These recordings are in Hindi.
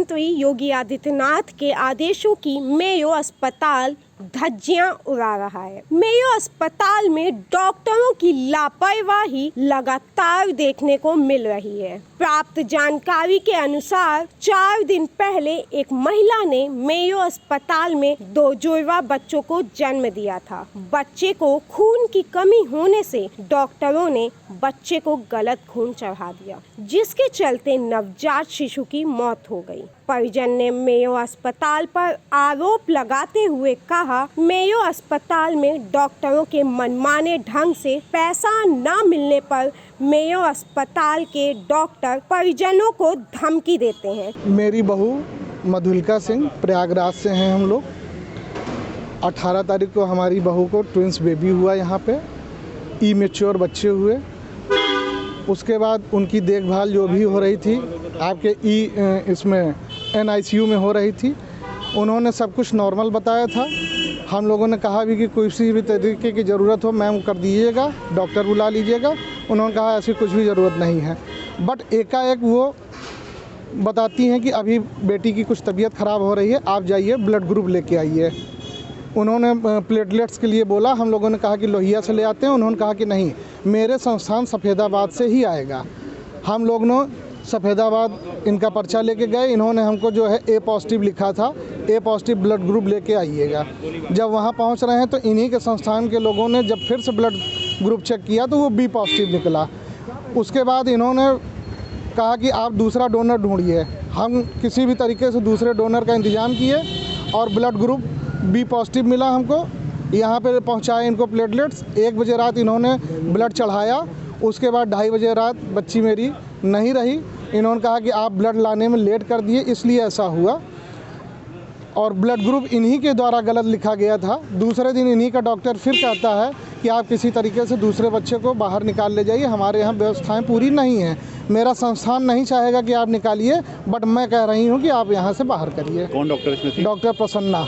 मुख्यमंत्री योगी आदित्यनाथ के आदेशों की मेयो अस्पताल धज्जियां उड़ा रहा है। मेयो अस्पताल में डॉक्टरों की लापरवाही लगातार देखने को मिल रही है। प्राप्त जानकारी के अनुसार 4 दिन पहले एक महिला ने मेयो अस्पताल में 2 जुड़वा बच्चों को जन्म दिया था। बच्चे को खून की कमी होने से डॉक्टरों ने बच्चे को गलत खून चढ़ा दिया, जिसके चलते नवजात शिशु की मौत हो गई। परिजन ने मेयो अस्पताल पर आरोप लगाते हुए कहा, मेयो अस्पताल में डॉक्टरों के मनमाने ढंग से पैसा न मिलने पर मेयो अस्पताल के डॉक्टर परिजनों को धमकी देते हैं। मेरी बहू मधुलिका सिंह, प्रयागराज से हैं हम लोग। 18 तारीख को हमारी बहू को ट्विंस बेबी हुआ, यहाँ पे इमेच्योर बच्चे हुए। उसके बाद उनकी देखभाल जो भी हो रही थी आपके इसमें NICU में हो रही थी। उन्होंने सब कुछ नॉर्मल बताया था। हम लोगों ने कहा भी कि किसी भी तरीके की ज़रूरत हो मैम कर दीजिएगा, डॉक्टर बुला लीजिएगा। उन्होंने कहा ऐसी कुछ भी ज़रूरत नहीं है। बट एकाएक वो बताती हैं कि अभी बेटी की कुछ तबीयत ख़राब हो रही है, आप जाइए ब्लड ग्रुप लेके आइए। उन्होंने प्लेटलेट्स के लिए बोला, हम लोगों ने कहा कि लोहिया से ले आते हैं। उन्होंने कहा कि नहीं, मेरे संस्थान सफ़ेदाबाद से ही आएगा। हम लोग ने सफ़ेदाबाद इनका पर्चा लेके गए। इन्होंने हमको जो है A पॉजिटिव लिखा था, A पॉजिटिव ब्लड ग्रुप लेके आइएगा। जब वहाँ पहुँच रहे हैं तो इन्हीं के संस्थान के लोगों ने जब फिर से ब्लड ग्रुप चेक किया तो वो B पॉजिटिव निकला। उसके बाद इन्होंने कहा कि आप दूसरा डोनर ढूंढिए। हम किसी भी तरीके से दूसरे डोनर का इंतज़ाम किए और ब्लड ग्रुप B पॉजिटिव मिला हमको। यहाँ पे पहुँचाए इनको प्लेटलेट्स। 1 बजे रात इन्होंने ब्लड चढ़ाया। उसके बाद 2:30 बजे रात बच्ची मेरी नहीं रही। इन्होंने कहा कि आप ब्लड लाने में लेट कर दिए, इसलिए ऐसा हुआ। और ब्लड ग्रुप इन्हीं के द्वारा गलत लिखा गया था। दूसरे दिन इन्हीं का डॉक्टर फिर कहता है कि आप किसी तरीके से दूसरे बच्चे को बाहर निकाल ले जाइए, हमारे यहाँ व्यवस्थाएं पूरी नहीं हैं। मेरा संस्थान नहीं चाहेगा कि आप निकालिए, बट मैं कह रही हूँ कि आप यहाँ से बाहर करिए। कौन डॉक्टर इसमें थी? डॉक्टर प्रसन्ना।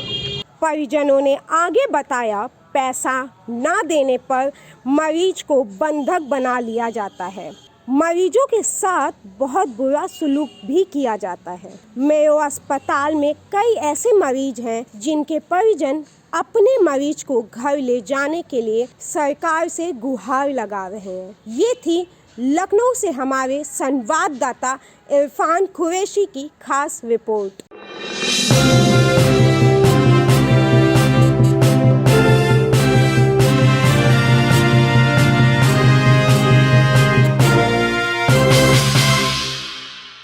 परिजनों ने आगे बताया, पैसा न देने पर मरीज को बंधक बना लिया जाता है। मरीजों के साथ बहुत बुरा सलूक भी किया जाता है। मेयो अस्पताल में कई ऐसे मरीज हैं जिनके परिजन अपने मरीज को घर ले जाने के लिए सरकार से गुहार लगा रहे हैं। ये थी लखनऊ से हमारे संवाददाता इरफान कुरैशी की खास रिपोर्ट।